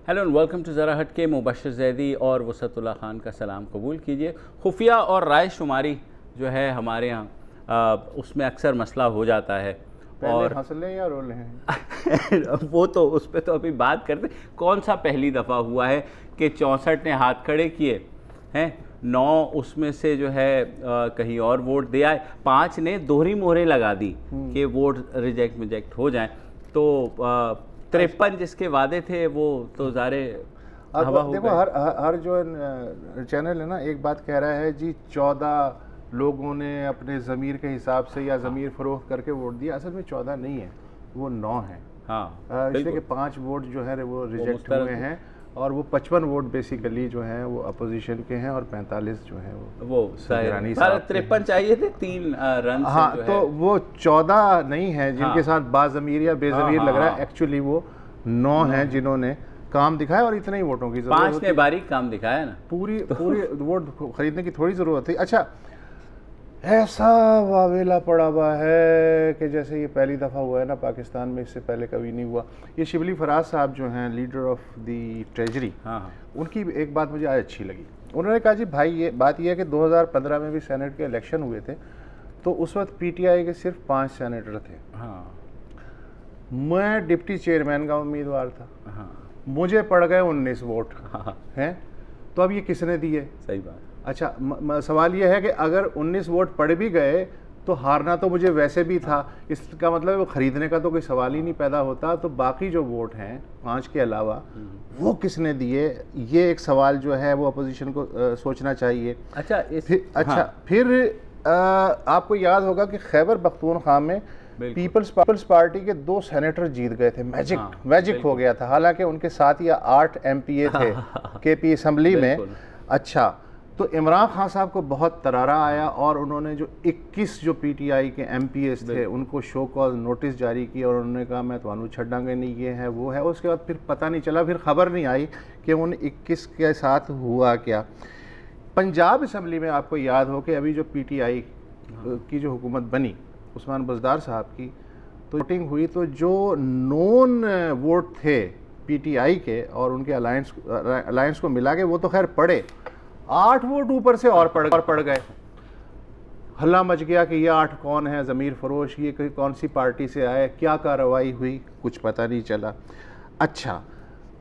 Hello and welcome to ज़रा हट के। मुबशर जैदी और वसतुल्लाह खान का सलाम कबूल कीजिए। खुफिया और राय शुमारी जो है हमारे यहाँ उसमें अक्सर मसला हो जाता है। और हंसले या रोले हैं वो तो उस पर तो अभी बात करते। कौन सा पहली दफ़ा हुआ है कि 64 ने हाथ खड़े किए हैं, 9 उसमें से जो है कहीं और वोट दे आए, 5 ने दोहरी मोहरें लगा दी कि वोट रिजेक्ट हो जाएं। तो 53 जिसके वादे थे वो तो ज़ारे हवा हो देखो गए। हर जो चैनल है ना एक बात कह रहा है जी 14 लोगों ने अपने ज़मीर के हिसाब से या ज़मीर फरोख्त करके वोट दिया। असल में 14 नहीं है, वो 9 है। हाँ, इसलिए कि 5 वोट जो है वो रिजेक्ट हुए हैं और वो 55 वोट बेसिकली जो हैं वो अपोजिशन के हैं और 45 जो हैं वो 53 चाहिए थे 3 रन। हाँ, तो वो 14 नहीं है जिनके साथ बाज़मीर या बेज़मीर लग रहा है। एक्चुअली वो 9 हैं जिन्होंने काम दिखाया और इतने ही वोटों की जरूरत। 5 ने बारीक काम दिखाया ना, पूरी वोट खरीदने की थोड़ी ज़रूरत थी। अच्छा, ऐसा वावेला पड़ा हुआ है कि जैसे ये पहली दफ़ा हुआ है ना पाकिस्तान में, इससे पहले कभी नहीं हुआ। ये शिबली फराज साहब जो हैं लीडर ऑफ द ट्रेजरी, उनकी एक बात मुझे आज अच्छी लगी। उन्होंने कहा जी भाई ये बात यह है कि 2015 में भी सेनेट के इलेक्शन हुए थे तो उस वक्त पीटीआई के सिर्फ 5 सेनेटर थे। मैं डिप्टी चेयरमैन का उम्मीदवार था, मुझे पड़ गए 19 वोट हैं। तो अब ये किसने दिए? सही बात। अच्छा, सवाल यह है कि अगर 19 वोट पड़ भी गए तो हारना तो मुझे वैसे भी था। इसका मतलब वो खरीदने का तो कोई सवाल ही नहीं पैदा होता। तो बाकी जो वोट हैं 5 के अलावा वो किसने दिए, ये एक सवाल जो है वो अपोजिशन को सोचना चाहिए। अच्छा, फिर आपको याद होगा कि खैबर पख्तूनख्वा में पीपल्स पार्टी के 2 सेनेटर जीत गए थे। मैजिक हो गया था। हालांकि उनके 7 या 8 MPA थे KP असम्बली में। अच्छा, तो इमरान खान साहब को बहुत तरारा आया और उन्होंने जो 21 जो PTI के MPAs थे उनको शो कॉज नोटिस जारी किया और उन्होंने कहा मैं तो छड़ांगे नहीं, ये है वो है। उसके बाद फिर पता नहीं चला, फिर खबर नहीं आई कि उन 21 के साथ हुआ क्या। पंजाब असम्बली में आपको याद हो कि अभी जो PTI की जो हुकूमत बनी उस्मान बुज़दार साहब की, तो वोटिंग हुई तो जो नॉन वोट थे PTI के और उनके अलायंस को मिला के वो तो खैर पड़े, 8 वोट ऊपर से और पड़ गए। हल्ला मच गया कि ये 8 कौन है, ज़मीर फरोश, ये कौन सी पार्टी से आए, क्या कार्रवाई हुई, कुछ पता नहीं चला। अच्छा,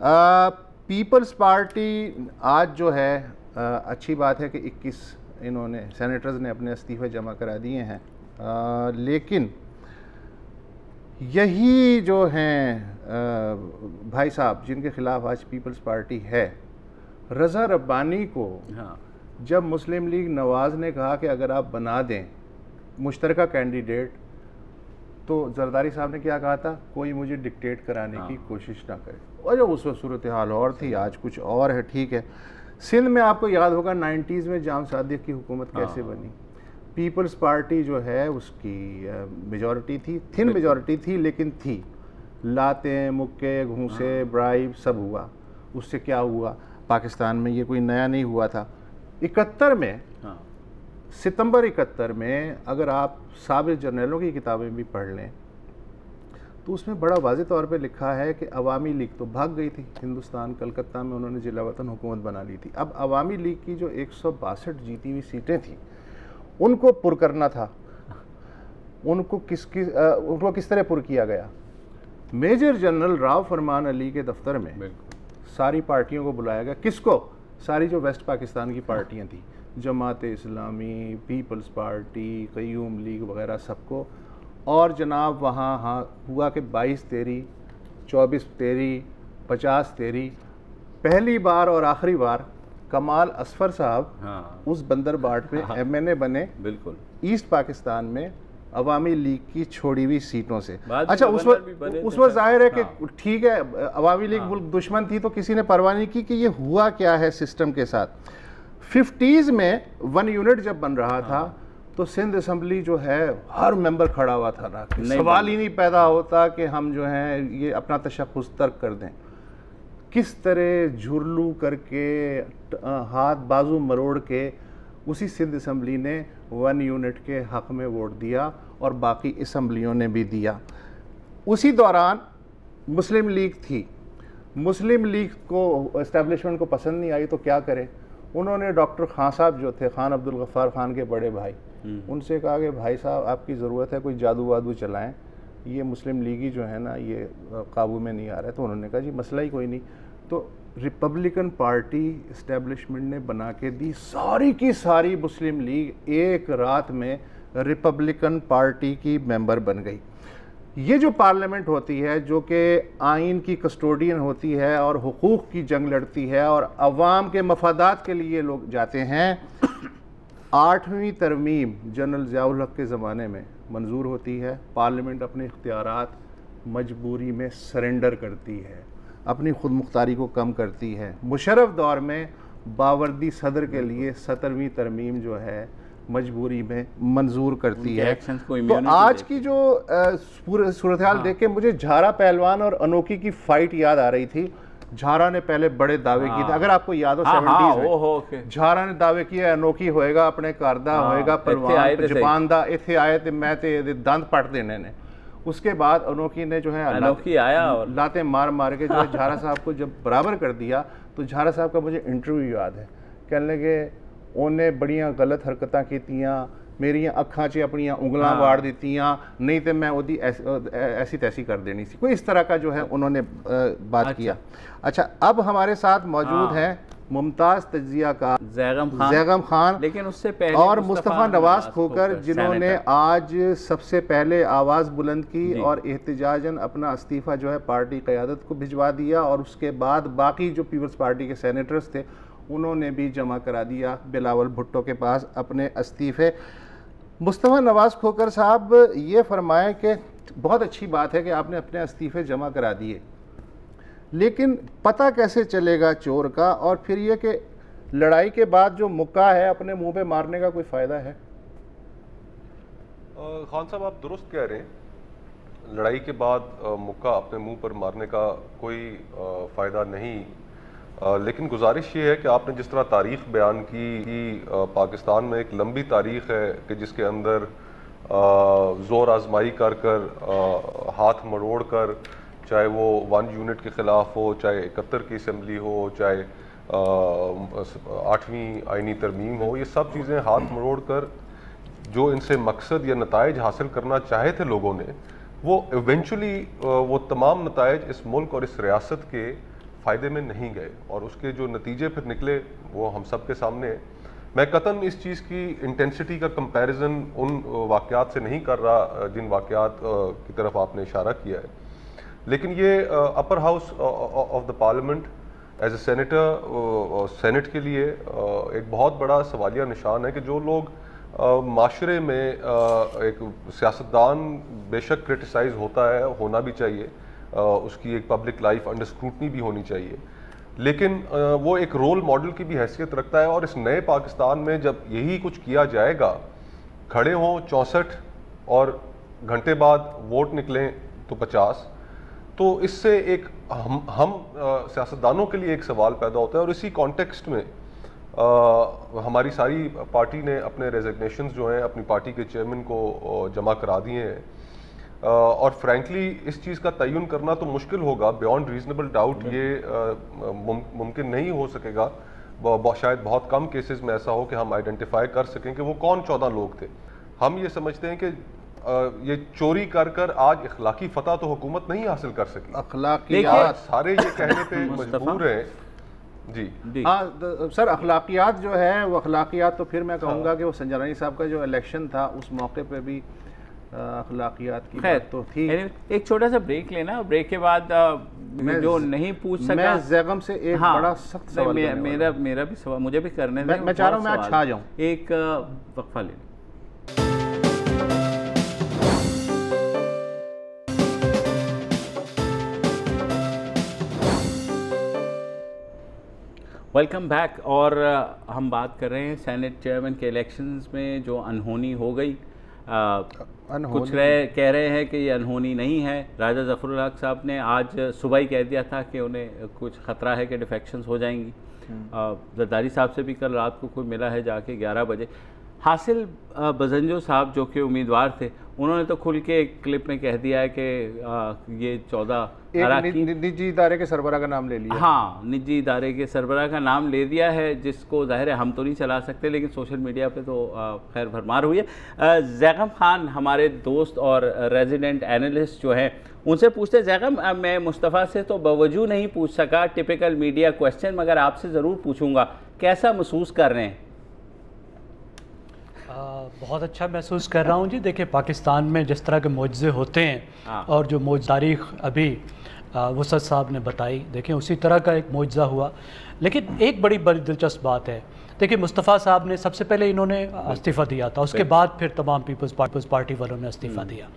पीपल्स पार्टी आज जो है अच्छी बात है कि 21 इन्होंने सेनेटर्स ने अपने इस्तीफ़े जमा करा दिए हैं। लेकिन यही जो हैं भाई साहब जिनके ख़िलाफ़ आज पीपल्स पार्टी है, रज़ा रब्बानी को जब मुस्लिम लीग नवाज़ ने कहा कि अगर आप बना दें मुश्तरका कैंडिडेट, तो जरदारी साहब ने क्या कहा था, कोई मुझे डिक्टेट कराने की कोशिश ना करे। और जो उस वक्त सूरत हाल और थी, आज कुछ और है। ठीक है, सिंध में आपको याद होगा 90s में जाम सादिक की हुकूमत कैसे बनी। पीपल्स पार्टी जो है उसकी मेजॉरिटी थी, थिन मेजॉरिटी थी, लेकिन थी। लाते मुक्के घूंसे ब्राइब सब हुआ। उससे क्या हुआ, पाकिस्तान में ये कोई नया नहीं हुआ था। 71 में सितंबर 71 में अगर आप साबिक़ जर्नलों की किताबें भी पढ़ लें तो उसमें बड़ा वाज़ेह तौर पे लिखा है कि अवामी लीग तो भाग गई थी हिंदुस्तान, कलकत्ता में उन्होंने जिला वतन हुकूमत बना ली थी। अब अवामी लीग की जो 162 जीती हुई सीटें थी उनको पुर करना था। उनको किस तरह पुर किया गया? मेजर जनरल राव फरमान अली के दफ्तर में सारी पार्टियों को बुलाया गया। किसको? सारी जो वेस्ट पाकिस्तान की पार्टियां थी, Jamaat Islami, peoples party, Qayyum league वगैरह, सबको। और जनाब वहाँ हुआ कि 22-13, 24-13, 50-13 पहली बार और आखिरी बार कमाल असफर साहब उस बंदर बाट पे MNA बने। बिल्कुल, ईस्ट पाकिस्तान में अवामी लीग की छोड़ी हुई सीटों से। अच्छा, उस वक्त जाहिर है कि ठीक है अवामी लीग मुल्क दुश्मन थी तो किसी ने परवाह नहीं की कि ये हुआ क्या है सिस्टम के साथ। 50s में 1 यूनिट जब बन रहा था तो सिंध असम्बली जो है हर मेंबर खड़ा हुआ था ना, सवाल ही नहीं पैदा होता कि हम जो हैं ये अपना तशख़्ख़ुस तर्क कर दें। किस तरह झुरलू करके हाथ बाजू मरोड़ के उसी सिंध असम्बली ने 1 यूनिट के हक़ में वोट दिया और बाकी असम्बलियों ने भी दिया। उसी दौरान मुस्लिम लीग थी मुस्लिम लीग को, इस्टेब्लिशमेंट को पसंद नहीं आई तो क्या करें। उन्होंने डॉक्टर खान साहब जो थे, खान अब्दुल गफ्फार खान के बड़े भाई, उनसे कहा कि भाई साहब आपकी ज़रूरत है, कोई जादू वादू चलाएं, ये मुस्लिम लीगी जो है ना ये काबू में नहीं आ रहा है। तो उन्होंने कहा जी मसला ही कोई नहीं। तो रिपब्लिकन पार्टी इस्टेब्लिशमेंट ने बना के दी, सारी की सारी मुस्लिम लीग एक रात में रिपब्लिकन पार्टी की मेंबर बन गई। ये जो पार्लियामेंट होती है, जो कि आइन की कस्टोडियन होती है और हुकूक की जंग लड़ती है और अवाम के मफादात के लिए लोग जाते हैं, 8वीं तरमीम जनरल ज़ियाउल हक़ के ज़माने में मंजूर होती है। पार्लियामेंट अपने इख्तियारात मजबूरी में सरेंडर करती है, अपनी खुद मुख्तारी को कम करती है। मुशर्रफ दौर में बावर्दी सदर के लिए 17वीं तरमीम जो है मजबूरी में मंजूर करती है। तो आज की जो सूरत हाल देख के मुझे झारा पहलवान और अनोखी की फाइट याद आ रही थी। झारा ने पहले बड़े दावे किए थे, अगर आपको याद हो 70s में झारा ने दावे किए अनोखी होएगा, अपने कारदा होएगा, पहलवान जपान दा इथे आए थे, मैं ते दंद पट देने ने। उसके बाद अनोखी ने जो है अनोखी आया और लाते मार मार के जो है झारा साहब को जब बराबर कर दिया, तो झारा साहब का मुझे इंटरव्यू याद है, कहने लगे उन्हें बड़ियां गलत हरकतां कीतियां, मेरिया अखां 'च अपनियां उंगलां वाड़ दित्तियां, नहीं तो मैं ओदी ऐसी तैसी कर देनी सी। कोई इस तरह का जो है उन्होंने बात किया। अच्छा, अब हमारे साथ मौजूद हैं मुमताज़ तज्जिया का ज़ैगम खान, लेकिन उससे पहले और मुस्तफ़ा नवाज़ खोकर, जिन्होंने आज सबसे पहले आवाज़ बुलंद की और एहतजाजन अपना इस्तीफ़ा जो है पार्टी क़यादत को भिजवा दिया, और उसके बाद बाकी जो पीपल्स पार्टी के सेनेटर्स थे उन्होंने भी जमा करा दिया बिलावल भुट्टो के पास अपने इस्तीफ़े। मुस्तफ़ा नवाज़ खोकर साहब ये फरमाएं कि बहुत अच्छी बात है कि आपने अपने इस्तीफ़े जमा करा दिए, लेकिन पता कैसे चलेगा चोर का, और फिर ये कि लड़ाई के बाद जो मुक्का है अपने मुंह पे मारने का कोई फ़ायदा है? खान साहब आप दुरुस्त कह रहे हैं, लड़ाई के बाद मुक्का अपने मुंह पर मारने का कोई फ़ायदा नहीं। लेकिन गुजारिश ये है कि आपने जिस तरह तारीख़ बयान की पाकिस्तान में एक लंबी तारीख़ है कि जिसके अंदर ज़ोर आजमाई कर कर, हाथ मरोड़ कर, चाहे वो 1 यूनिट के ख़िलाफ़ हो, चाहे 71 की असम्बली हो, चाहे 8वीं आइनी तरमीम हो, ये सब चीज़ें हाथ मरोड़ कर जो इनसे मकसद या नताइज हासिल करना चाहे थे लोगों ने, वो इवेंचुअली वो तमाम नताइज इस मुल्क और इस रियासत के फ़ायदे में नहीं गए, और उसके जो नतीजे फिर निकले वो हम सब के सामने है। मैं कतन इस चीज़ की इंटेंसिटी का कंपैरिजन उन वाक़यात से नहीं कर रहा जिन वाक़यात की तरफ आपने इशारा किया है, लेकिन ये upper house of the parliament as a senator, senate के लिए एक बहुत बड़ा सवालिया निशान है कि जो लोग माशरे में एक सियासतदान बेशक क्रिटिसाइज़ होता है, होना भी चाहिए, उसकी एक पब्लिक लाइफ अंडर स्क्रूटनी भी होनी चाहिए, लेकिन वो एक रोल मॉडल की भी हैसियत रखता है। और इस नए पाकिस्तान में जब यही कुछ किया जाएगा, खड़े हों 64 और घंटे बाद वोट निकलें तो 50, तो इससे एक हम सियासतदानों के लिए एक सवाल पैदा होता है। और इसी कॉन्टेक्स्ट में हमारी सारी पार्टी ने अपने रेजिग्नेशंस जो हैं अपनी पार्टी के चेयरमैन को जमा करा दिए हैं, और फ्रैंकली इस चीज़ का तयन करना तो मुश्किल होगा, बियॉन्ड रीजनेबल डाउट ये मुमकिन नहीं हो सकेगा। शायद बहुत कम केसेस में ऐसा हो कि हम आइडेंटिफाई कर सकें कि वो कौन 14 लोग थे। हम ये समझते हैं कि ये चोरी कर कर आज इखलाकी फतह तो हुकूमत नहीं हासिल कर सकी, अखलाकियात सारे ये कहने पे मजबूर हैं। जी हाँ सर, अखलाकियात जो है वो अखलाकियात तो फिर मैं कहूँगा कि वो संजरानी साहब का जो इलेक्शन था उस मौके पे भी अखलाकियात की बात तो थी। एक छोटा सा ब्रेक लेना, ब्रेक के बाद जो नहीं पूछ सका, मैं ज़ैगम से एक बड़ा सख्त सवाल मेरा भी सवाल मुझे भी करने मैं चाह रहा हूँ मैं अच्छा जाऊँ। एक वक्फा ले। Welcome back. और हम बात कर रहे हैं सेनेट चेयरमैन के इलेक्शंस में जो अनहोनी हो गई। कुछ कह रहे हैं कि ये अनहोनी नहीं है। राजा ज़फ़रुल हक़ साहब ने आज सुबह ही कह दिया था कि उन्हें कुछ ख़तरा है कि डिफेक्शंस हो जाएंगी। ज़रदारी साहब से भी कल रात को कोई मिला है जाके 11 बजे। हासिल बजंजो साहब जो कि उम्मीदवार थे, उन्होंने तो खुल के एक क्लिप में कह दिया है कि ये 14 निजी इदारे के सरबराह का नाम ले लिया। हाँ, निजी इदारे के सरबराह का नाम ले दिया है, जिसको ज़ाहिर है हम तो नहीं चला सकते, लेकिन सोशल मीडिया पे तो खैर भरमार हुई है। जैगम खान हमारे दोस्त और रेजिडेंट एनालिस्ट जो हैं, उनसे पूछते हैं, जैगम मैं मुस्तफ़ा से तो बवजू नहीं पूछ सका, टिपिकल मीडिया क्वेश्चन, मगर आपसे ज़रूर पूछूंगा, कैसा महसूस कर रहे हैं? बहुत अच्छा महसूस कर रहा हूँ जी। देखिए, पाकिस्तान में जिस तरह के मौजज़े होते हैं और जो तारीख़ अभी वसत साहब ने बताई, देखिए उसी तरह का एक मौजज़ा हुआ। लेकिन एक बड़ी दिलचस्प बात है, देखिए मुस्तफ़ा साहब ने सबसे पहले इन्होंने इस्तीफ़ा दिया था, उसके बाद फिर तमाम पीपल्स पार्टी वालों ने इस्तीफ़ा दिया।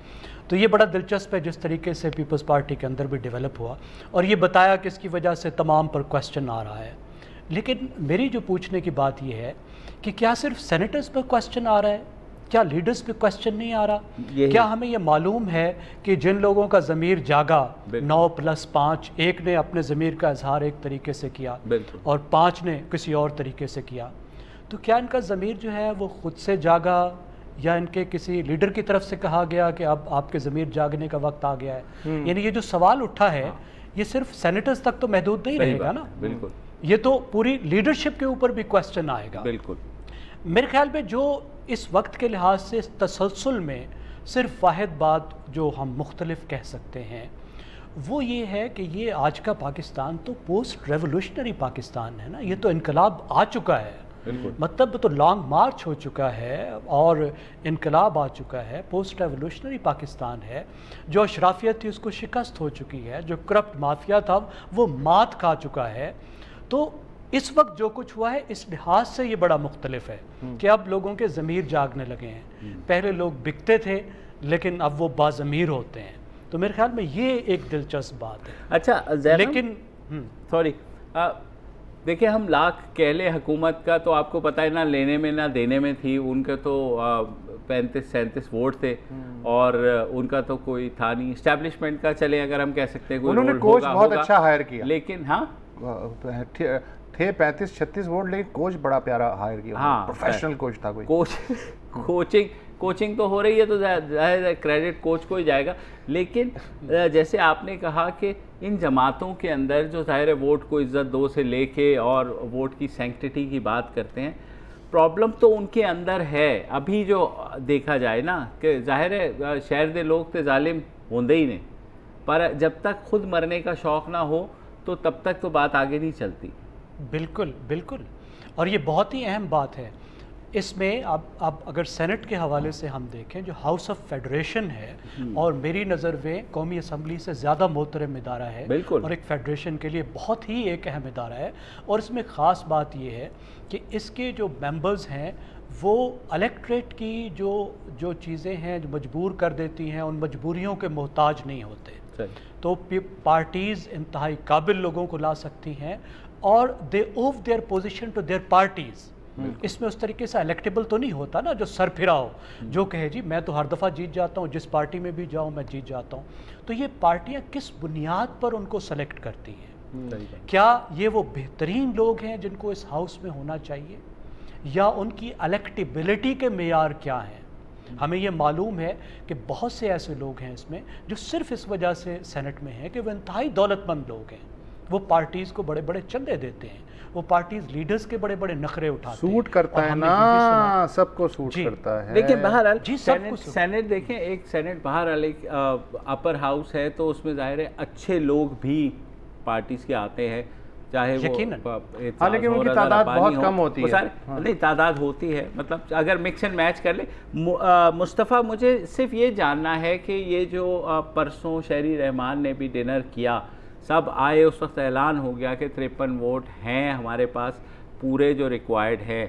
तो ये बड़ा दिलचस्प है जिस तरीके से पीपल्स पार्टी के अंदर भी डेवलप हुआ और ये बताया कि इसकी वजह से तमाम पर क्वेश्चन आ रहा है। लेकिन मेरी जो पूछने की बात ये है कि क्या सिर्फ सेनेटर्स पर क्वेश्चन आ रहा है, क्या लीडर्स पे क्वेश्चन नहीं आ रहा? क्या हमें ये मालूम है कि जिन लोगों का ज़मीर जागा 9+5, एक ने अपने ज़मीर का इजहार एक तरीके से किया और 5 ने किसी और तरीके से किया, तो क्या इनका ज़मीर जो है वो ख़ुद से जागा या इनके किसी लीडर की तरफ से कहा गया कि अब आपके ज़मीर जागने का वक्त आ गया है? यानी ये जो सवाल उठा है ये सिर्फ सेनेटर्स तक तो महदूद नहीं रहेगा ना, बिल्कुल, ये तो पूरी लीडरशिप के ऊपर भी क्वेश्चन आएगा। बिल्कुल, मेरे ख्याल में जो इस वक्त के लिहाज से इस तसलसल में सिर्फ वाहिद बात जो हम मुख्तलिफ कह सकते हैं वो ये है कि ये आज का पाकिस्तान तो पोस्ट रेवोल्यूशनरी पाकिस्तान है ना, ये तो इनकलाब आ चुका है, मतलब तो लॉन्ग मार्च हो चुका है और इनकलाब आ चुका है। पोस्ट रेवोल्यूशनरी पाकिस्तान है, जो अशराफियत थी उसको शिकस्त हो चुकी है, जो करप्ट माफिया था वो मात खा चुका है। तो इस वक्त जो कुछ हुआ है इस लिहाज से ये बड़ा मुख्तलिफ है कि अब लोगों के ज़मीर जागने लगे हैं। पहले लोग बिकते थे लेकिन अब वो बाज़मीर होते हैं। तो मेरे ख्याल में ये एक दिलचस्प बात है। अच्छा, लेकिन सॉरी, देखिए हम लाख कह ले हुकूमत का, तो आपको पता है ना लेने में ना देने में थी, उनके तो 35-37 वोट थे और उनका तो कोई था नहीं इस्टेब्लिशमेंट का, चले अगर हम कह सकते हैं उन्होंने कोच बहुत अच्छा हायर किया, लेकिन हाँ थे 35-36 वोट, लेकिन कोच बड़ा प्यारा हायर किया। हाँ, प्रोफेशनल कोच था कोई। कोचिंग तो हो रही है तो ज़ाहिर क्रेडिट कोच को ही जाएगा। लेकिन जैसे आपने कहा कि इन जमातों के अंदर जो ज़ाहिर वोट को इज़्ज़त दो से लेके और वोट की सैंक्टिटी की बात करते हैं, प्रॉब्लम तो उनके अंदर है। अभी जो देखा जाए ना कि ज़ाहिर है शहर के लोग तो जालिम होंदे ही नहीं, पर जब तक खुद मरने का शौक़ ना हो तो तब तक तो बात आगे नहीं चलती। बिल्कुल बिल्कुल, और ये बहुत ही अहम बात है इसमें। अब अगर सेनेट के हवाले से हम देखें, जो हाउस ऑफ फेडरेशन है और मेरी नज़र में कौमी असम्बली से ज़्यादा मोहतरम इदारा है और एक फेडरेशन के लिए बहुत ही एक अहम इदारा है। और इसमें ख़ास बात यह है कि इसके जो मेंबर्स हैं वो इलेक्ट्रेट की जो चीज़ें हैं जो मजबूर कर देती हैं, उन मजबूरियों के मोहताज नहीं होते। तो पार्टीज़ इंतहाई काबिल लोगों को ला सकती हैं और they owe their position to their parties. इसमें उस तरीके से इलेक्टेबल तो नहीं होता ना जो सर फिरा हो, जो कहे जी मैं तो हर दफ़ा जीत जाता हूँ, जिस पार्टी में भी जाऊँ मैं जीत जाता हूँ। तो ये पार्टियाँ किस बुनियाद पर उनको सेलेक्ट करती हैं? क्या ये वो बेहतरीन लोग हैं जिनको इस हाउस में होना चाहिए, या उनकी इलेक्टिबिलिटी के मेयार क्या हैं? हमें ये मालूम है कि बहुत से ऐसे लोग हैं इसमें जो सिर्फ इस वजह से सेनेट में हैं कि वो इंतहाई दौलतमंद लोग हैं, वो पार्टीज़ को बड़े बड़े चंदे देते हैं, वो पार्टीज लीडर्स के बड़े बड़े नखरे उठाते हैं। सूट करता है ना, सबको सूट करता है। लेकिन बहरहाल सेनेट देखें, एक सेनेट बहरहाल एक अपर हाउस है, तो उसमें जाहिर है अच्छे लोग भी पार्टीज के आते हैं, चाहे वो हाँ, लेकिन उनकी तादाद बहुत कम होती है। नहीं, तादाद होती है, मतलब अगर मिक्स एंड मैच कर ले। मुस्तफ़ा, मुझे सिर्फ ये जानना है कि ये जो परसों शहरी रहमान ने भी डिनर किया, सब आए, उस वक्त ऐलान हो गया कि 53 वोट हैं हमारे पास पूरे जो रिक्वायर्ड है,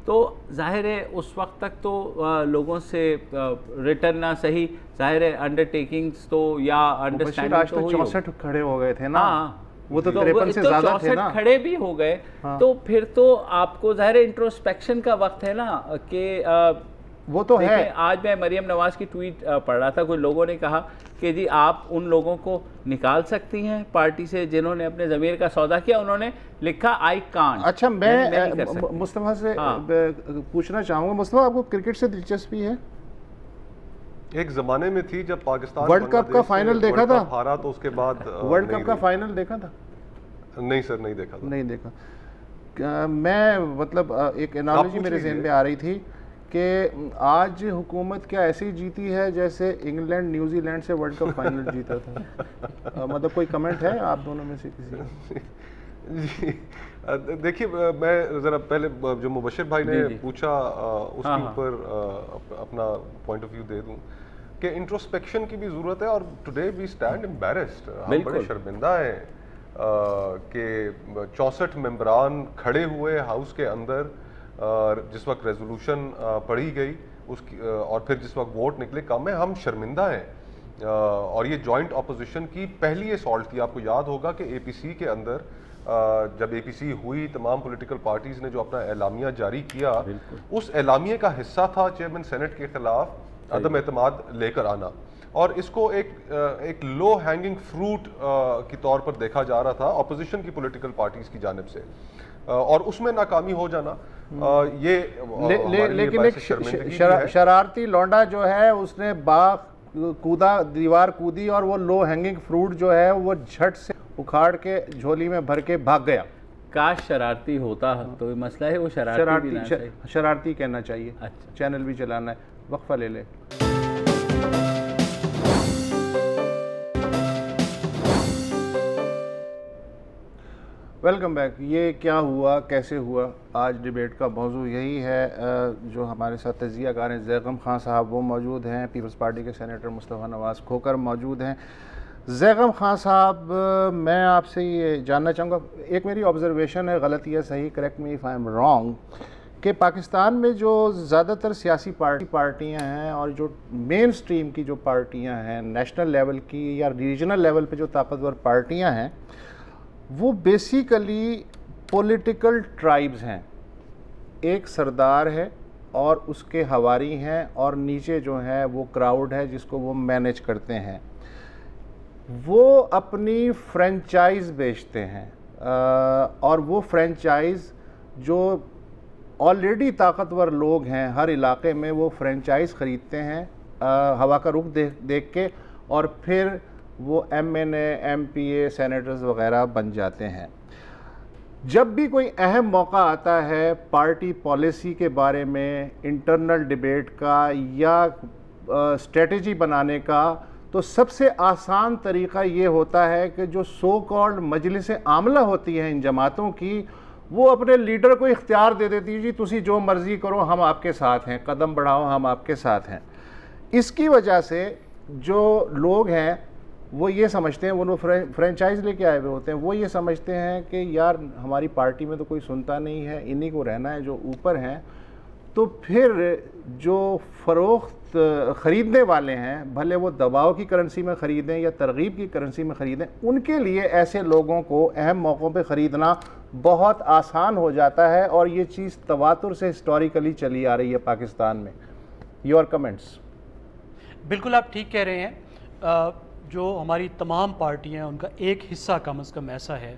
तो जाहिर है उस वक्त तक तो लोगों से रिटर्न ना सही, जाहिर है अंडरटेकिंग्स तो या अंडरस्टैंडिंग तो 64 खड़े हो गए थे ना। हाँ, वो तो 53 से ज़्यादा थे ना, खड़े भी हो गए। हाँ। तो फिर तो आपको जाहिर है इंट्रोस्पेक्शन का वक्त है ना कि वो तो है। आज मैं मरियम नवाज की ट्वीट पढ़ रहा था, कुछ लोगों ने कहा कि जी आप उन लोगों को निकाल सकती हैं पार्टी से जिन्होंने अपने ज़मीर का सौदा किया। उन्होंने लिखा आई कांट। अच्छा, मैं मुस्तफ़ा से पूछना चाहूँगा, मुस्तफ़ा आपको क्रिकेट से दिलचस्पी है? एक जमाने में थी जब पाकिस्तान वर्ल्ड कप का फाइनल देखा था, हारा तो उसके बाद वर्ल्ड कप का फाइनल देखा था? नहीं सर, नहीं देखा था। नहीं देखा। मैं मतलब एक एनालॉजी मेरे ज़हन में आ रही थी कि आज हुकूमत क्या ऐसी जीती है जैसे इंग्लैंड न्यूजीलैंड से वर्ल्ड कप फाइनल जीता था। मतलब कोई कमेंट है आप दोनों में से किसी? जी देखिए, मैं ज़रा पहले जो मुबशिर भाई ने पूछा उसके ऊपर अपना पॉइंट ऑफ व्यू दे दूं कि इंट्रोस्पेक्शन की भी ज़रूरत है। और टुडे वी स्टैंड एम्बैरेस्ड, हम बड़े शर्मिंदा हैं कि 64 मेंबरान खड़े हुए हाउस के अंदर जिस वक्त रेजोल्यूशन पढ़ी गई उसकी और फिर जिस वक्त वोट निकले, कम है, हम शर्मिंदा हैं। और ये जॉइंट अपोजिशन की पहली असॉल्ट थी। आपको याद होगा कि APC के अंदर जब APC हुई, तमाम पॉलिटिकल पार्टीज ने जो अपना एलामिया जारी किया, उस एलामिया का हिस्सा था चेयरमैन सेनेट के खिलाफ अदम एतमाद लेकर आना। और इसको एक लो हैंगिंग फ्रूट के तौर पर देखा जा रहा था अपोजिशन की पॉलिटिकल पार्टीज की जानिब से, और उसमें नाकामी हो जाना लेकिन एक शरारती लौंडा जो है उसने बाग कूदा, दीवार कूदी, और वो लो हैंगिंग फ्रूट जो है वो झट से उखाड़ के झोली में भर के भाग गया। काश शरारती होता तो मसला है, वो शरारती कहना चाहिए। अच्छा, चैनल भी चलाना है। वक्फा ले ले। Welcome back. ये क्या हुआ, कैसे हुआ, आज डिबेट का मौजू यही है। जो हमारे साथ तजिया कार हैं ज़ैगम खान साहब वो मौजूद हैं, पीपल्स पार्टी के सेनेटर मुस्तफ़ा नवाज़ खोकर मौजूद हैं। ज़ैगम खान साहब, मैं आपसे ये जानना चाहूँगा, एक मेरी ऑब्ज़र्वेशन है, गलत या सही, correct me if I am wrong, कि पाकिस्तान में जो ज़्यादातर सियासी पार्टियाँ हैं और जो मेन स्ट्रीम की जो पार्टियाँ हैं, नेशनल लेवल की या रीजनल लेवल पे जो ताकतवर पार्टियाँ हैं, वो बेसिकली पॉलिटिकल ट्राइब्स हैं। एक सरदार है और उसके हवारी हैं, और नीचे जो है वो क्राउड है जिसको वो मैनेज करते हैं। वो अपनी फ्रेंचाइज बेचते हैं, और वो फ्रेंचाइज जो ऑलरेडी ताकतवर लोग हैं हर इलाके में, वो फ्रेंचाइज ख़रीदते हैं हवा का रुख देख के, और फिर वो MNA, MPA, सेनेटर्स वगैरह बन जाते हैं। जब भी कोई अहम मौका आता है पार्टी पॉलिसी के बारे में, इंटरनल डिबेट का या स्ट्रेटजी बनाने का, तो सबसे आसान तरीक़ा ये होता है कि जो सो कॉल्ड मजलिस आमला होती है इन जमातों की, वो अपने लीडर को इख्तियार दे देती है, जी तुसी जो मर्ज़ी करो, हम आपके साथ हैं, कदम बढ़ाओ, हम आपके साथ हैं। इसकी वजह से जो लोग हैं वो ये समझते हैं, वो लोग फ्रेंचाइज लेके आए हुए होते हैं, वो ये समझते हैं कि यार हमारी पार्टी में तो कोई सुनता नहीं है, इन्हीं को रहना है जो ऊपर हैं। तो फिर जो फ़रोख्त ख़रीदने वाले हैं, भले वो दबाव की करेंसी में ख़रीदें या तरगीब की करेंसी में ख़रीदें, उनके लिए ऐसे लोगों को अहम मौक़ों पे ख़रीदना बहुत आसान हो जाता है। और ये चीज़ तवातुर से हिस्टोरिकली चली आ रही है पाकिस्तान में। Your comments? बिल्कुल आप ठीक कह रहे हैं। जो हमारी तमाम पार्टियां, उनका एक हिस्सा कम से कम ऐसा है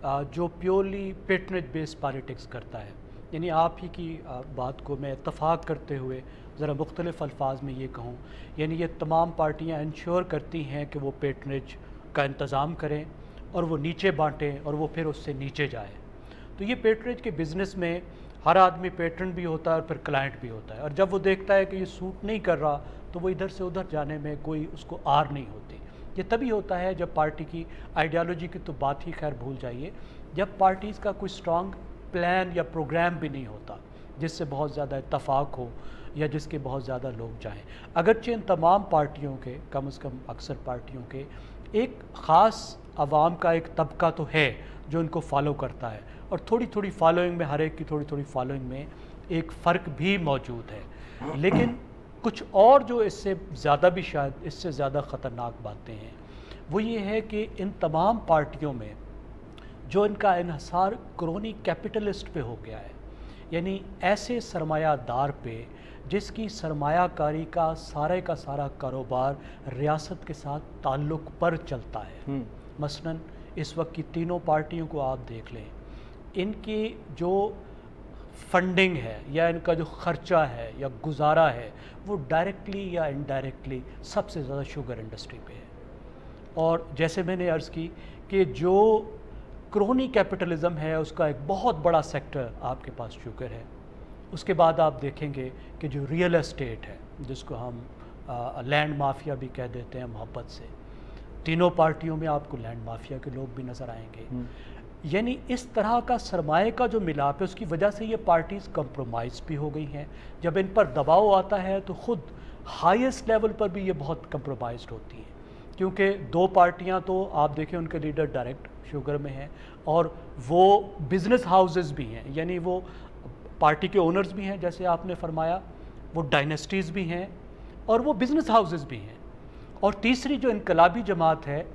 जो प्योरली पेट्रनेज बेस्ड पॉलिटिक्स करता है। यानी आप ही की बात को मैं इत्तफाक करते हुए ज़रा मुख्तलिफ अल्फाज में ये कहूँ, यानी ये तमाम पार्टियां इंश्योर करती हैं कि वो पेट्रनेज का इंतज़ाम करें और वो नीचे बांटें और वो फिर उससे नीचे जाए। तो ये पेट्रनेज के बिज़नेस में हर आदमी पेट्रन भी होता है और फिर क्लाइंट भी होता है, और जब वो देखता है कि ये सूट नहीं कर रहा तो वो इधर से उधर जाने में कोई उसको आर नहीं होती। ये तभी होता है जब पार्टी की आइडियालॉजी की तो बात ही खैर भूल जाइए, जब पार्टीज़ का कोई स्ट्रॉन्ग प्लान या प्रोग्राम भी नहीं होता जिससे बहुत ज़्यादा इत्तफाक हो या जिसके बहुत ज़्यादा लोग जाएं। अगरचे इन तमाम पार्टियों के, कम से कम अक्सर पार्टियों के, एक ख़ास आवाम का एक तबका तो है जो इनको फॉलो करता है, और थोड़ी थोड़ी फॉलोइंग में, हर एक की थोड़ी थोड़ी फॉलोइंग में एक फ़र्क भी मौजूद है। लेकिन कुछ और जो इससे ज़्यादा भी, शायद इससे ज़्यादा ख़तरनाक बातें हैं, वो ये है कि इन तमाम पार्टियों में जो इनका इन्हसार क्रोनी कैपिटलिस्ट पे हो गया है, यानी ऐसे सरमायादार पे जिसकी सरमायाकारी का सारा कारोबार रियासत के साथ ताल्लुक़ पर चलता है। मसलन इस वक्त की तीनों पार्टियों को आप देख लें, इनकी जो फंडिंग है या इनका जो ख़र्चा है या गुजारा है वो डायरेक्टली या इनडायरेक्टली सबसे ज़्यादा शुगर इंडस्ट्री पे है। और जैसे मैंने अर्ज़ की कि जो क्रोनी कैपिटलिज़म है उसका एक बहुत बड़ा सेक्टर आपके पास शुगर है। उसके बाद आप देखेंगे कि जो रियल एस्टेट है, जिसको हम लैंड माफिया भी कह देते हैं मोहब्बत से, तीनों पार्टियों में आपको लैंड माफिया के लोग भी नज़र आएंगे। यानी इस तरह का सरमाए का जो मिलाप है उसकी वजह से ये पार्टीज़ कंप्रोमाइज़ भी हो गई हैं। जब इन पर दबाव आता है तो ख़ुद हाईएस्ट लेवल पर भी ये बहुत कंप्रोमाइज़्ड होती हैं, क्योंकि दो पार्टियां तो आप देखें उनके लीडर डायरेक्ट शुगर में हैं और वो बिज़नेस हाउसेस भी हैं, यानी वो पार्टी के ओनर्स भी हैं जैसे आपने फरमाया, वो डायनेस्टीज़ भी हैं और वो बिज़नेस हाउसेस भी हैं। और तीसरी जो इनकलाबी जमात है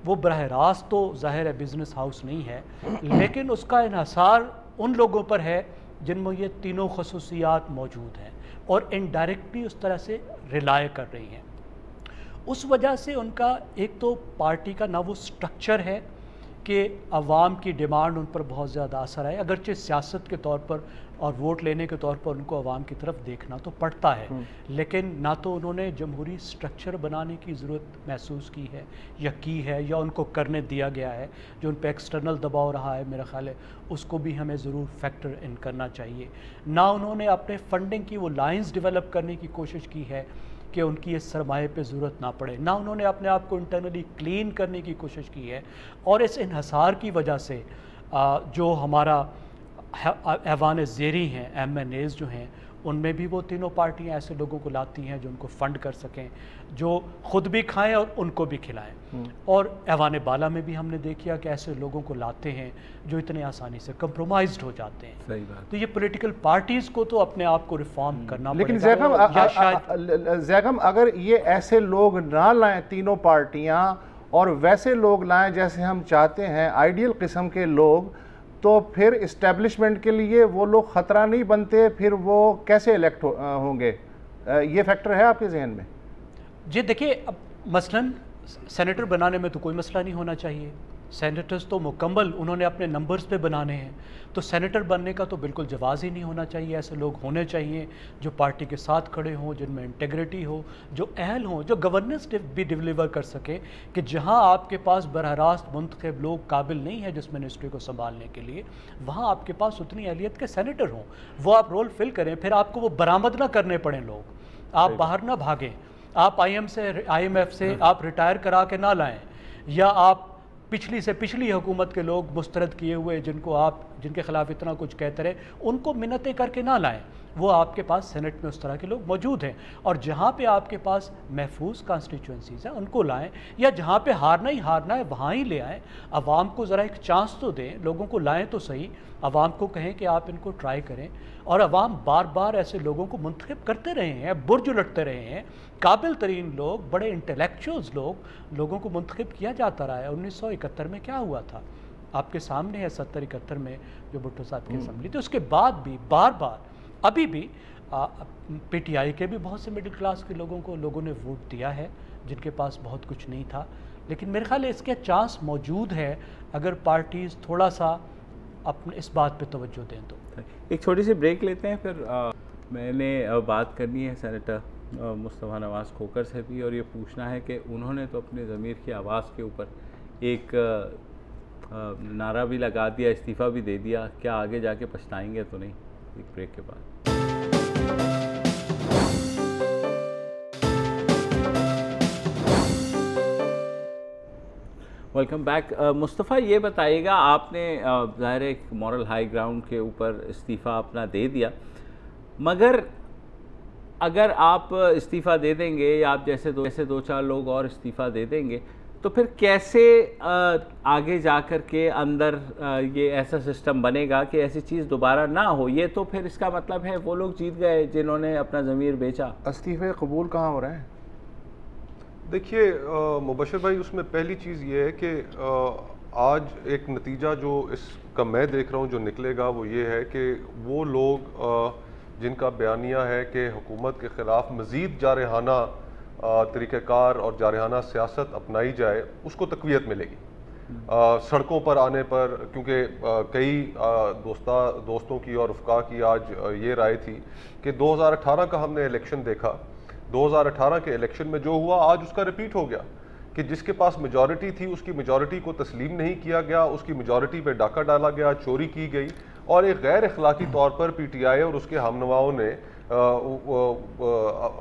वो बरह रास्त तो ज़ाहिर है बिज़नेस हाउस नहीं है, लेकिन उसका इन्हसार उन लोगों पर है जिनमें ये तीनों खसूसियात मौजूद हैं और इनडायरेक्टली उस तरह से रिलाय कर रही हैं। उस वजह से उनका एक तो पार्टी का ना वो स्ट्रक्चर है कि अवाम की डिमांड उन पर बहुत ज़्यादा असर है, अगरचे सियासत के तौर पर और वोट लेने के तौर पर उनको अवाम की तरफ देखना तो पड़ता है, लेकिन ना तो उन्होंने जमहूरी स्ट्रक्चर बनाने की ज़रूरत महसूस की है या उनको करने दिया गया है। जो उन पर एक्सटर्नल दबाव रहा है मेरा ख्याल है उसको भी हमें ज़रूर फैक्टर इन करना चाहिए। ना उन्होंने अपने फंडिंग की वो लाइन्स डेवलप करने की कोशिश की है कि उनकी इस सरमाए पे ज़रूरत ना पड़े, ना उन्होंने अपने आप को इंटरनली क्लीन करने की कोशिश की है। और इस इन्हसार की वजह से जो हमारा ऐवान ज़ेरी हैं, MNAs जो हैं, उनमें भी वो तीनों पार्टियां ऐसे लोगों को लाती हैं जो उनको फ़ंड कर सकें, जो ख़ुद भी खाएं और उनको भी खिलाएं। और ऐवान बाला में भी हमने देखा कि ऐसे लोगों को लाते हैं जो इतने आसानी से कंप्रोमाइज्ड हो जाते हैं। सही बात। तो ये पॉलिटिकल पार्टीज़ को तो अपने आप को रिफॉर्म करना लेकिन पड़ेगा। जैगम अगर ये ऐसे लोग ना लाएं तीनों पार्टियां और वैसे लोग लाएं जैसे हम चाहते हैं, आइडियल किस्म के लोग, तो फिर इस्टेब्लिशमेंट के लिए वो लोग ख़तरा नहीं बनते, फिर वो कैसे इलेक्ट होंगे? ये फैक्टर है आपके जहन में? जी देखिए, अब मसलन सेनेटर बनाने में तो कोई मसला नहीं होना चाहिए। सेनेटर्स तो मुकम्मल उन्होंने अपने नंबर्स पे बनाने हैं, तो सेनेटर बनने का तो बिल्कुल जवाज़ ही नहीं होना चाहिए। ऐसे लोग होने चाहिए जो पार्टी के साथ खड़े हों, जिनमें इंटेग्रिटी हो, जो अहल हों, जो गवर्नेंस भी डिलीवर कर सके कि जहां आपके पास बरह रास्त मुंतखब लोग काबिल नहीं है जिस मिनिस्ट्री को संभालने के लिए, वहां आपके पास उतनी अहलियत के सेनेटर हों, वो आप रोल फिल करें, फिर आपको वो बरामद ना करने पड़े लोग, आप बाहर ना भागें, आप IMF से आप रिटायर करा के ना लाएँ, या आप पिछली से पिछली हुकूमत के लोग मुस्तरद किए हुए जिनके खिलाफ इतना कुछ कहते रहे, उनको मिन्नतें करके ना लाएं। वो आपके पास सेनेट में उस तरह के लोग मौजूद हैं, और जहाँ पे आपके पास महफूज कॉन्स्टिट्यूंसीज़ हैं उनको लाएं, या जहाँ पे हारना ही हारना है वहाँ ही ले आएँ। अवाम को ज़रा एक चांस तो दें, लोगों को लाएँ तो सही, अवाम को कहें कि आप इनको ट्राई करें। और अवाम बार बार ऐसे लोगों को मुंतखब करते रहे हैं, बुर्ज उलटते रहे हैं, काबिल तरीन लोग, बड़े इंटेलेक्चुअल्स लोगों को मुंतखब किया जाता रहा है। 1971 में क्या हुआ था आपके सामने है, 70-71 में जो भुट्टो साहब की असम्बली थी, उसके बाद भी बार बार अभी भी PTI के भी बहुत से मिडिल क्लास के लोगों ने वोट दिया है जिनके पास बहुत कुछ नहीं था। लेकिन मेरे ख्याल है इसके चांस मौजूद है अगर पार्टीज़ थोड़ा सा अपने इस बात पे तवज्जो दें तो। एक छोटी सी ब्रेक लेते हैं, फिर मैंने बात करनी है सेनेटर मुस्तफ़ा नवाज़ खोकर से भी, और ये पूछना है कि उन्होंने तो अपने ज़मीर की आवाज़ के ऊपर एक नारा भी लगा दिया, इस्तीफ़ा भी दे दिया, क्या आगे जाके पछताएंगे तो नहीं? एक ब्रेक के बाद। Welcome back. मुस्तफ़ा, ये बताइएगा, आपने ज़ाहिर एक मॉरल हाई ग्राउंड के ऊपर इस्तीफ़ा अपना दे दिया, मगर अगर आप इस्तीफ़ा दे देंगे या आप जैसे दो चार लोग और इस्तीफ़ा दे देंगे, तो फिर कैसे आगे जाकर के अंदर ये ऐसा सिस्टम बनेगा कि ऐसी चीज़ दोबारा ना हो? ये तो फिर इसका मतलब है वो लोग जीत गए जिन्होंने अपना ज़मीर बेचा। इस्तीफ़े कबूल कहाँ हो रहे हैं? देखिए मुबशर भाई, उसमें पहली चीज़ ये है कि आज एक नतीजा जो इसका मैं देख रहा हूँ जो निकलेगा वो ये है कि वो लोग जिनका बयानिया है कि हुकूमत के ख़िलाफ़ मज़ीद जारहाना तरीक़ाकार और जारहाना सियासत अपनाई जाए, उसको तक़वियत मिलेगी सड़कों पर आने पर। क्योंकि कई दोस्तों की और अफ़का की आज ये राय थी कि 2018 का हमने इलेक्शन देखा, 2018 के इलेक्शन में जो हुआ आज उसका रिपीट हो गया कि जिसके पास मेजॉरिटी थी उसकी मेजॉरिटी को तस्लीम नहीं किया गया, उसकी मेजॉरिटी पे डाका डाला गया, चोरी की गई और एक गैर अखलाकी तौर पर पीटीआई और उसके हमनवाओं ने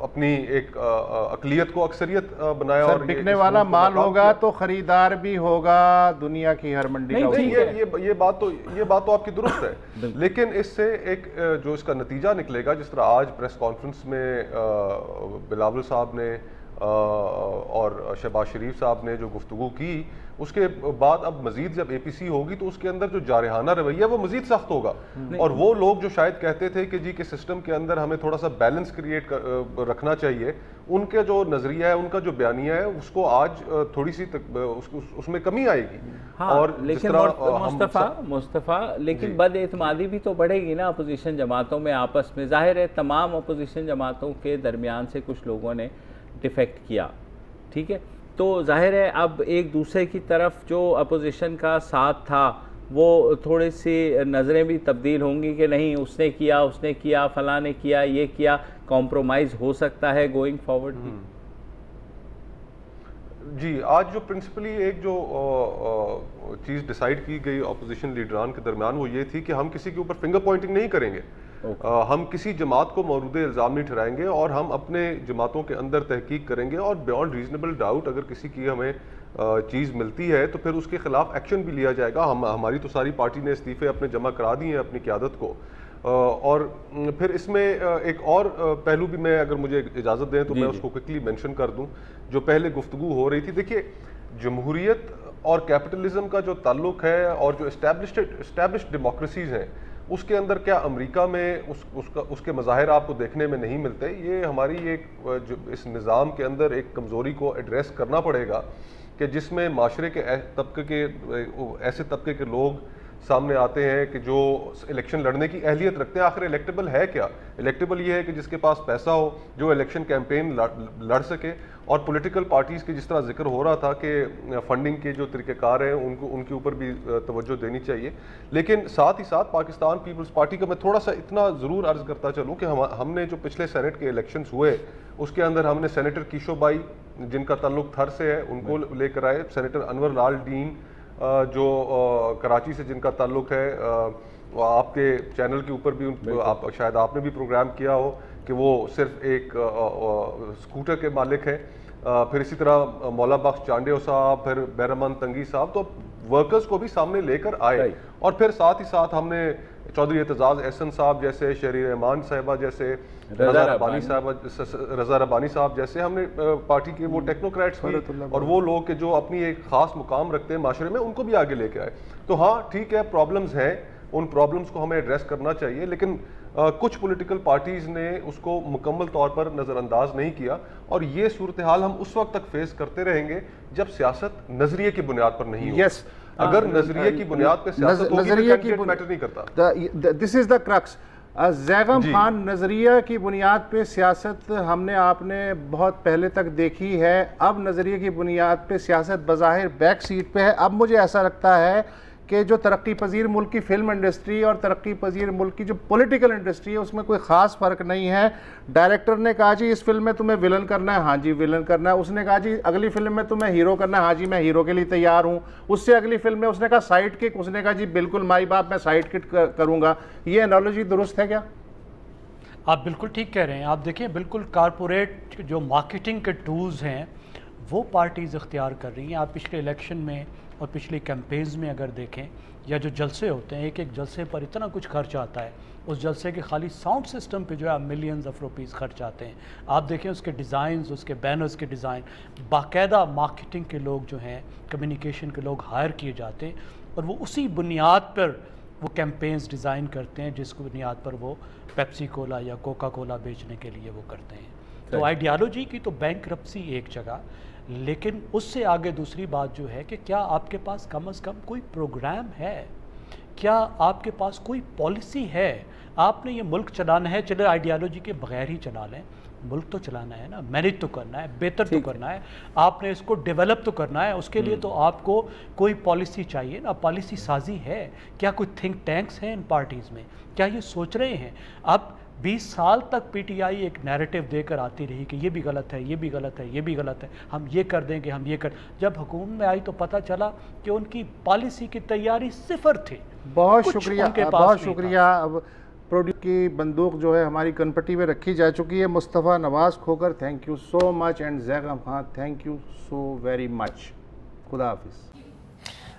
अपनी एक अकलियत को अक्सरियत बनाया। और बिकने वाला माल होगा तो खरीदार भी होगा, दुनिया की हर मंडी का। ये बात तो आपकी दुरुस्त है, लेकिन इससे एक जो इसका नतीजा निकलेगा, जिस तरह आज प्रेस कॉन्फ्रेंस में बिलावल साहब ने और शहबाज शरीफ साहब ने जो गुफ्तगू की, उसके बाद अब मजीद जब एपीसी होगी तो उसके अंदर जो जारहाना रवैया वो मजीद सख्त होगा। और वो लोग जो शायद कहते थे कि जी के सिस्टम के अंदर हमें थोड़ा सा बैलेंस क्रिएट रखना चाहिए, उनके जो नजरिया है, उनका जो बयानिया है, उसको आज थोड़ी सी उसमें कमी आएगी। हाँ, और लेकिन मुस्तफ़ा लेकिन बदएतमादी भी तो बढ़ेगी ना अपोजिशन जमातों में आपस में। जाहिर है तमाम अपोजिशन जमातों के दरमियान से कुछ लोगों ने डिफेक्ट किया, ठीक है, तो जाहिर है अब एक दूसरे की तरफ जो अपोजिशन का साथ था वो थोड़ी सी नज़रें भी तब्दील होंगी कि नहीं उसने किया फलां ने किया, ये किया, कॉम्प्रोमाइज़ हो सकता है गोइंग फॉरवर्ड भी। जी, आज जो प्रिंसिपली एक जो चीज़ डिसाइड की गई अपोजिशन लीडरान के दरमियान वो ये थी कि हम किसी के ऊपर फिंगर पॉइंटिंग नहीं करेंगे। हम किसी जमात को मौरूद इल्ज़ाम नहीं ठहराएंगे और हम अपने जमातों के अंदर तहकीक करेंगे और बियॉन्ड रीजनेबल डाउट अगर किसी की हमें चीज़ मिलती है तो फिर उसके खिलाफ एक्शन भी लिया जाएगा। हमारी तो सारी पार्टी ने इस्तीफ़े अपने जमा करा दिए हैं अपनी क़यादत को। और फिर इसमें एक और पहलू भी मैं अगर मुझे इजाज़त दें तो मैं उसको क्विकली मेंशन कर दूं। जो पहले गुफ्तगू हो रही थी, देखिए जमहूरियत और कैपिटलिज्म का जो ताल्लुक है और जो एस्टैब्लिश्ड डेमोक्रेसीज़ हैं उसके अंदर क्या अमेरिका में उसके मज़ाहिर आपको देखने में नहीं मिलते। ये हमारी एक इस निज़ाम के अंदर एक कमज़ोरी को एड्रेस करना पड़ेगा कि जिसमें माशरे के ऐसे तबके के लोग सामने आते हैं कि जो इलेक्शन लड़ने की अहलियत रखते हैं। आखिर इलेक्टेबल है क्या? इलेक्टेबल ये है कि जिसके पास पैसा हो, जो इलेक्शन कैंपेन लड़ सके। और पॉलिटिकल पार्टीज़ के जिस तरह जिक्र हो रहा था कि फंडिंग के जो तरीक़ेकार हैं उनके ऊपर भी तवज्जो देनी चाहिए। लेकिन साथ ही साथ पाकिस्तान पीपल्स पार्टी का मैं थोड़ा सा इतना ज़रूर अर्ज़ करता चलूँ कि हमने जो पिछले सेनेट के इलेक्शंस हुए उसके अंदर हमने सेनेटर कीशोबाई जिनका ताल्लुक थर से है उनको लेकर आए, सेनेटर अनवर लाल डीन जो कराची से जिनका ताल्लुक है, आपके चैनल के ऊपर भी आप शायद आपने भी प्रोग्राम किया हो कि वो सिर्फ एक स्कूटर के मालिक हैं। फिर इसी तरह मौला बख्श चांडियो साहब, फिर बैरमन तंगी साहब, तो वर्कर्स को भी सामने लेकर आए। और फिर साथ ही साथ हमने चौधरी एतजाज़ एहसन साहब जैसे, शहरी रहमान साहिबा जैसे, रज़ा रब्बानी साहब जैसे, हमने पार्टी के वो टेक्नोक्रेट्स भी और वो लोग के जो अपनी एक ख़ास मुकाम रखते हैं माशरे में उनको भी आगे लेके आए। तो हाँ ठीक है, प्रॉब्लम्स हैं, उन प्रॉब्लम्स को हमें एड्रेस करना चाहिए, लेकिन कुछ पॉलिटिकल पार्टीज़ ने उसको मुकम्मल तौर पर नज़रअंदाज नहीं किया। और ये सूरत हाल हम उस वक्त तक फेस करते रहेंगे जब सियासत नजरिए की बुनियाद पर नहीं होगी। अगर नजरिए की बुनियाद पर सियासत होगी तो कैंडिडेट मैटर नहीं करता। This is the crux. Zaigham Khan, नज़रिया की बुनियाद पे सियासत हमने आपने बहुत पहले तक देखी है, अब नज़रिए की बुनियाद पे सियासत बज़ाहिर बैक सीट पे है। अब मुझे ऐसा लगता है कि जो तरक्की पजीर मुल्क की फिल्म इंडस्ट्री और तरक्की पजीर मुल्क की जो पॉलिटिकल इंडस्ट्री है उसमें कोई ख़ास फ़र्क नहीं है। डायरेक्टर ने कहा जी इस फिल्म में तुम्हें विलन करना है, हाँ जी विलन करना है। उसने कहा जी अगली फिल्म में तुम्हें हीरो करना है, हाँ जी मैं हीरो के लिए तैयार हूँ। उससे अगली फिल्म में उसने कहा साइड किक, उसने कहा जी बिल्कुल माई बाप मैं साइड किक करूँगा। ये एनालॉजी दुरुस्त है क्या? आप बिल्कुल ठीक कह रहे हैं। आप देखिए बिल्कुल कारपोरेट जो मार्केटिंग के टूल्स हैं वो पार्टीज़ इख्तियार कर रही हैं। आप पिछले इलेक्शन में और पिछले कैंपेन्स में अगर देखें, या जो जलसे होते हैं, एक एक जलसे पर इतना कुछ खर्च आता है, उस जलसे के खाली साउंड सिस्टम पे जो है मिलियंस ऑफ रुपीज़ खर्च आते हैं। आप देखें उसके डिज़ाइंस, उसके बैनर्स के डिज़ाइन, बाकायदा मार्केटिंग के लोग जो हैं, कम्युनिकेशन के लोग हायर किए जाते हैं और वो उसी बुनियाद पर वो कैंपेन्स डिज़ाइन करते हैं जिसकी बुनियाद पर वो पेप्सी कोला या कोका कोला बेचने के लिए वो करते हैं। तो आइडियालॉजी की तो बैंकरप्सी एक जगह, लेकिन उससे आगे दूसरी बात जो है कि क्या आपके पास कम से कम कोई प्रोग्राम है, क्या आपके पास कोई पॉलिसी है? आपने ये मुल्क चलाना है, चले आइडियालॉजी के बगैर ही चला लें, मुल्क तो चलाना है ना, मैनेज तो करना है, बेहतर तो करना है, आपने इसको डेवलप तो करना है, उसके लिए तो आपको कोई पॉलिसी चाहिए ना। पॉलिसी साजी है? क्या कोई थिंक टैंक्स हैं इन पार्टीज़ में? क्या ये सोच रहे हैं? अब 20 साल तक पीटीआई एक नैरेटिव देकर आती रही कि ये भी गलत है, ये भी गलत है, ये भी गलत है, हम ये कर देंगे, हम ये कर। जब हुकूमत में आई तो पता चला कि उनकी पॉलिसी की तैयारी सिफर थी। बहुत शुक्रिया, बहुत शुक्रिया। अब प्रोड्यूस की बंदूक जो है हमारी कनपट्टी में रखी जा चुकी है। Mustafa Nawaz Khokar, thank you so much, and Zaigham Khan, thank you so very much. खुदा हाफिज़।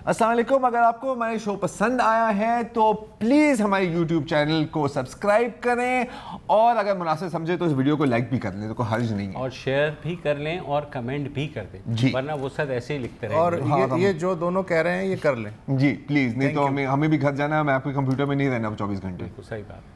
अस्सलाम वालेकुम। अगर आपको हमारे शो पसंद आया है तो प्लीज़ हमारे यूट्यूब चैनल को सब्सक्राइब करें, और अगर मुनासिब समझे तो इस वीडियो को लाइक भी कर लें, तो कोई हर्ज नहीं है, और शेयर भी कर लें और कमेंट भी कर दें जी, वरना वो सब ऐसे ही लिखते रहेंगे। और हाँ, ये जो दोनों कह रहे हैं ये कर लें जी प्लीज़, नहीं तो हमें भी घर जाना है, मैं आपके कंप्यूटर में नहीं रहना 24 घंटे। सही बात।